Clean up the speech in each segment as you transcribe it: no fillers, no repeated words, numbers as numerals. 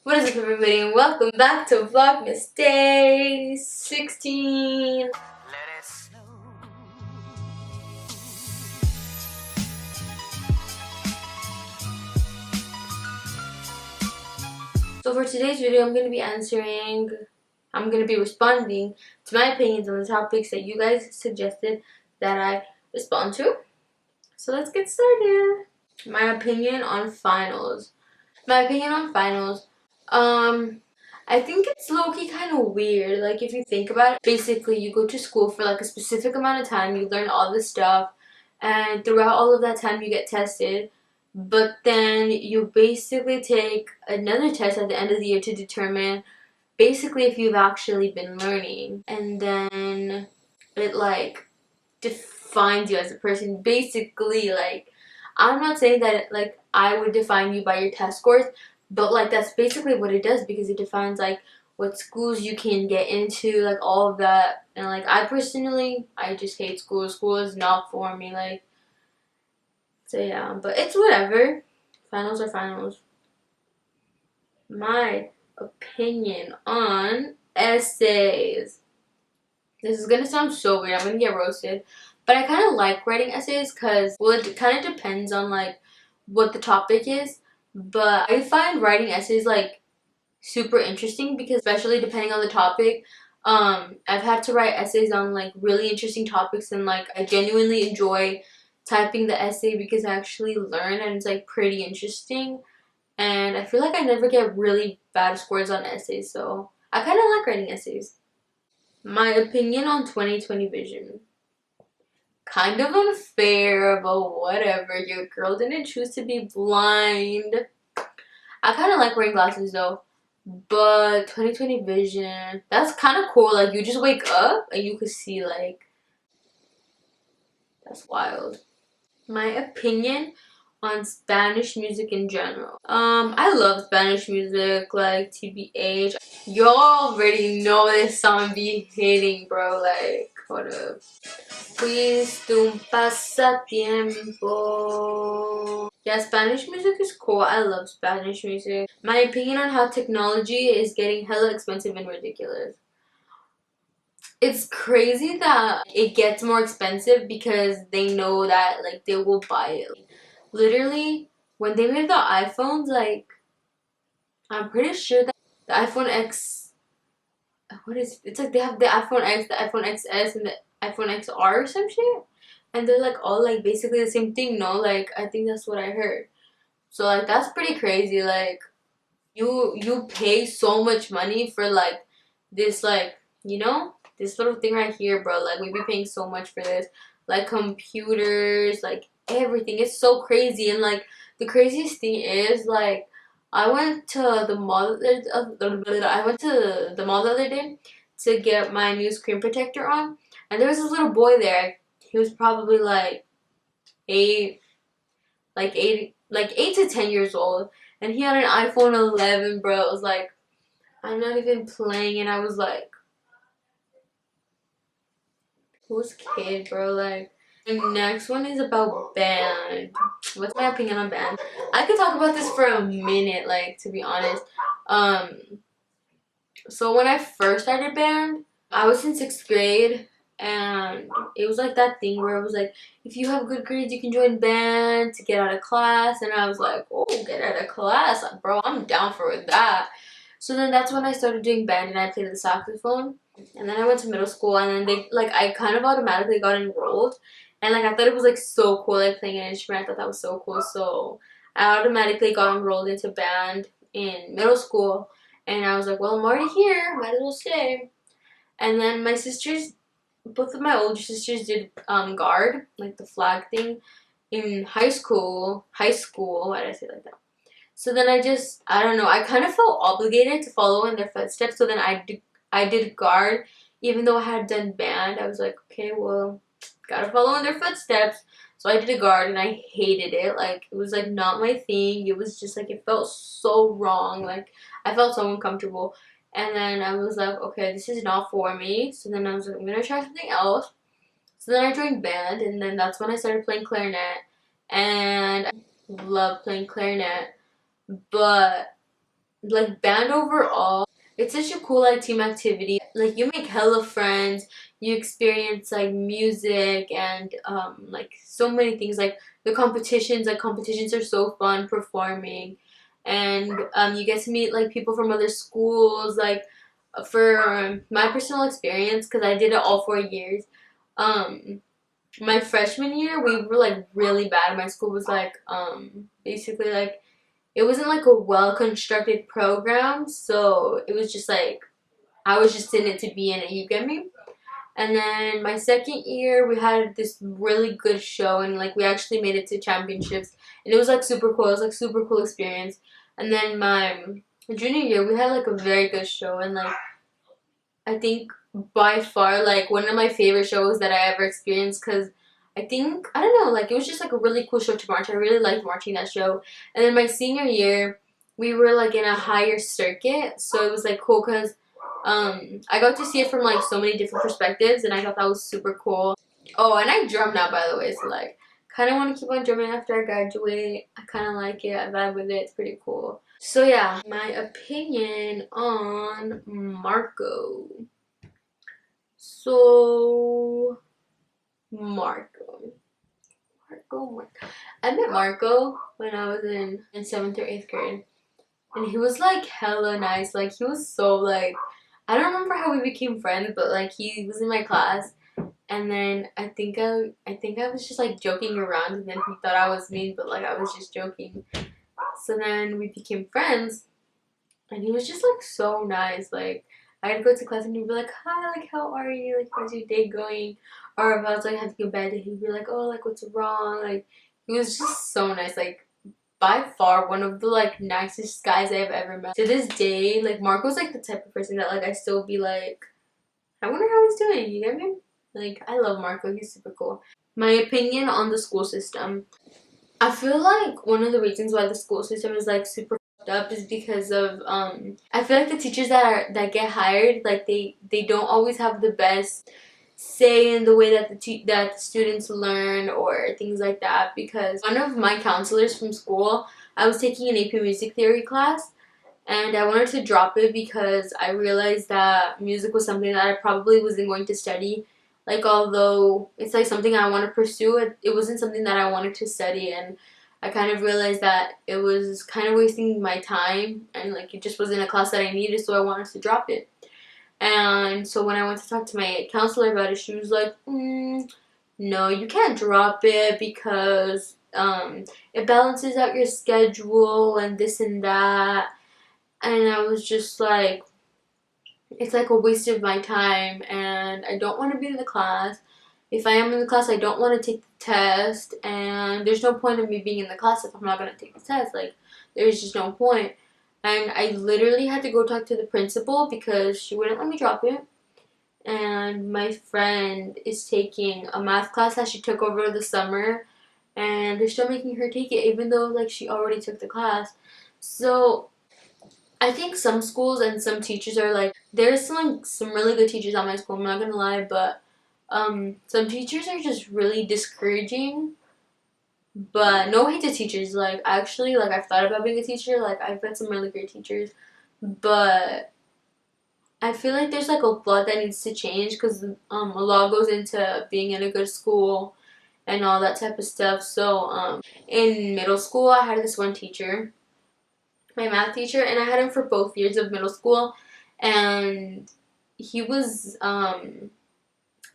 What is up, everybody, and welcome back to Vlogmas Day 16. So for today's video, I'm going to be responding to my opinions on the topics that you guys suggested that I respond to. So let's get started. My opinion on finals. I think it's low-key kind of weird. Like, if you think about it, basically you go to school for like a specific amount of time, you learn all this stuff, and throughout all of that time you get tested, but then you basically take another test at the end of the year to determine basically if you've actually been learning, and then it like defines you as a person. Basically, like, I'm not saying that like I would define you by your test scores, but like that's basically what it does, because it defines like what schools you can get into, like all of that. And like I personally, I just hate school. School is not for me. Like, so yeah, but it's whatever. Finals are finals. My opinion on essays. This is gonna sound so weird. I'm gonna get roasted. But I kind of like writing essays because, well, it kind of depends on like what the topic is. But I find writing essays like super interesting because, especially depending on the topic, I've had to write essays on like really interesting topics, and like I genuinely enjoy typing the essay because I actually learn, and it's like pretty interesting. And I feel like I never get really bad scores on essays, so I kind of like writing essays. My opinion on 2020 vision. Kind of unfair, but whatever. Your girl didn't choose to be blind. I kind of like wearing glasses though. But 2020 vision, that's kind of cool. Like, you just wake up and you could see, like, that's wild. My opinion on Spanish music in general. I love Spanish music, like TBH. Y'all already know this song be hitting, bro. Like, hold up. Fuiste un pasatiempo. Yeah, Spanish music is cool. I love Spanish music. My opinion on how technology is getting hella expensive and ridiculous. It's crazy that it gets more expensive because they know that like they will buy it. Literally, when they made the iPhones, like, I'm pretty sure that the iPhone X, what is it? It's like they have the iPhone X, the iPhone XS, and the iPhone XR or some shit, and they're like all like basically the same thing. No, like I think that's what I heard. So like that's pretty crazy. Like, you pay so much money for like this, like, you know, this little thing right here, bro. Like, we be paying so much for this, like computers, like everything. It's so crazy. And like the craziest thing is, like, I went to the mall the other day to get my new screen protector on, and there was this little boy there. He was probably like eight like 8 to 10 years old, and he had an iPhone 11, bro. It was like, I'm not even playing, and I was like, who's kid, bro? Like, the next one is about band. What's my opinion on band? I could talk about this for a minute, like, to be honest. So when I first started band, I was in 6th grade, and it was like that thing where it was like, if you have good grades, you can join band to get out of class. And I was like, oh, get out of class, like, bro, I'm down for that. So then that's when I started doing band, and I played the saxophone. And then I went to middle school, and then they like, I kind of automatically got enrolled, and like I thought it was like so cool, like playing an instrument. I thought that was so cool, so I automatically got enrolled into band in middle school. And I was like, well, I'm already here, might as well stay. And then my sisters, both of my older sisters, did guard, like the flag thing, in high school. Why did I say it like that? So then I don't know, I kind of felt obligated to follow in their footsteps. So then I did guard, even though I had done band. I was like, okay, well, gotta follow in their footsteps. So I did a guard, and I hated it. Like, it was like not my thing. It was just like, it felt so wrong. Like, I felt so uncomfortable. And then I was like, okay, this is not for me. So then I was like, I'm gonna try something else. So then I joined band, and then that's when I started playing clarinet. And I love playing clarinet. But like band overall, it's such a cool like team activity. Like you make hella friends, you experience like music and like so many things. Like the competitions, like competitions are so fun performing, and you get to meet like people from other schools. Like for my personal experience, because I did it all 4 years. Um, my freshman year we were like really bad. My school was like basically like it wasn't like a well constructed program, so it was just like I was just in it to be in it, you get me? And then my second year we had this really good show and like we actually made it to championships and it was like super cool. It was like super cool experience. And then my junior year we had like a very good show and like I think by far like one of my favorite shows that I ever experienced because I think I don't know like it was just like a really cool show to march. I really liked marching that show. And then my senior year we were like in a higher circuit, so it was like cool because I got to see it from like so many different perspectives and I thought that was super cool. Oh, and I drum now by the way, so like kind of want to keep on drumming after I graduate. I kind of like it. I vibe with it. It's pretty cool. So yeah, my opinion on Marco. So Marco. Marco. I met Marco when I was in 7th or 8th grade. And he was like hella nice. Like he was so like I don't remember how we became friends, but like he was in my class and then I think I was just like joking around and then he thought I was mean, but like I was just joking. So then we became friends and he was just like so nice. Like I'd go to class and he'd be like, "Hi, like how are you? Like how's your day going?" Or if I was like had to go to bed, he'd be like, "Oh, like what's wrong?" Like he was just so nice. Like by far one of the like nicest guys I've ever met. To this day, like Marco's like the type of person that like I still be like, I wonder how he's doing. You get me? Like I love Marco. He's super cool. My opinion on the school system. I feel like one of the reasons why the school system is like super fucked up is because of I feel like the teachers that get hired like they don't always have the best say in the way that the students learn or things like that, because one of my counselors from school, I was taking an AP music theory class and I wanted to drop it because I realized that music was something that I probably wasn't going to study. Like although it's like something I want to pursue, it wasn't something that I wanted to study, and I kind of realized that it was kind of wasting my time and like it just wasn't a class that I needed, so I wanted to drop it. And so when I went to talk to my counselor about it, she was like, no, you can't drop it because it balances out your schedule and this and that. And I was just like, it's like a waste of my time and I don't want to be in the class. If I am in the class, I don't want to take the test, and there's no point of me being in the class if I'm not going to take the test. Like, there's just no point. And I literally had to go talk to the principal because she wouldn't let me drop it. And my friend is taking a math class that she took over the summer, and they're still making her take it even though like she already took the class. So I think some schools and some teachers are like, there's some really good teachers at my school, I'm not gonna lie, but some teachers are just really discouraging. But no hate to teachers. Like actually, like I've thought about being a teacher. Like I've met some really great teachers, but I feel like there's like a lot that needs to change because a lot goes into being in a good school and all that type of stuff. So in middle school, I had this one teacher, my math teacher, and I had him for both years of middle school, and he was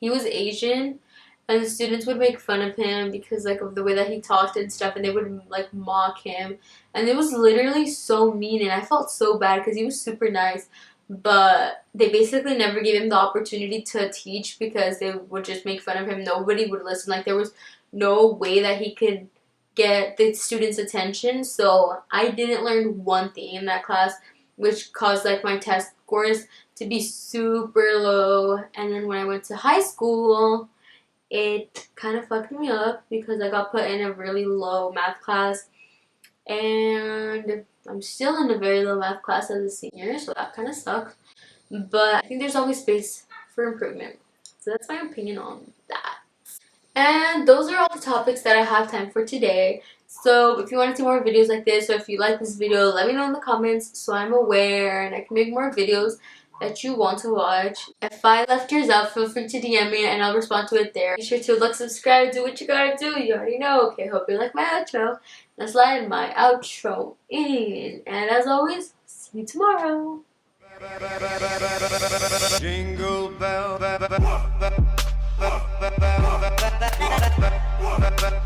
he was Asian, and the students would make fun of him because like of the way that he talked and stuff, and they would like mock him, and it was literally so mean, and I felt so bad because he was super nice, but they basically never gave him the opportunity to teach because they would just make fun of him. Nobody would listen. Like there was no way that he could get the students' attention, so I didn't learn one thing in that class, which caused like my test scores to be super low. And then when I went to high school, it kind of fucked me up because I got put in a really low math class, and I'm still in a very low math class as a senior, so that kind of sucked. But I think there's always space for improvement. So that's my opinion on that. And those are all the topics that I have time for today. So if you want to see more videos like this, or if you like this video, let me know in the comments so I'm aware and I can make more videos that you want to watch. If I left yours out, feel free to DM me and I'll respond to it there. Be sure to like, subscribe, do what you gotta do. You already know. Okay, hope you like my outro. Let's slide my outro in. And as always, see you tomorrow. Jingle bell.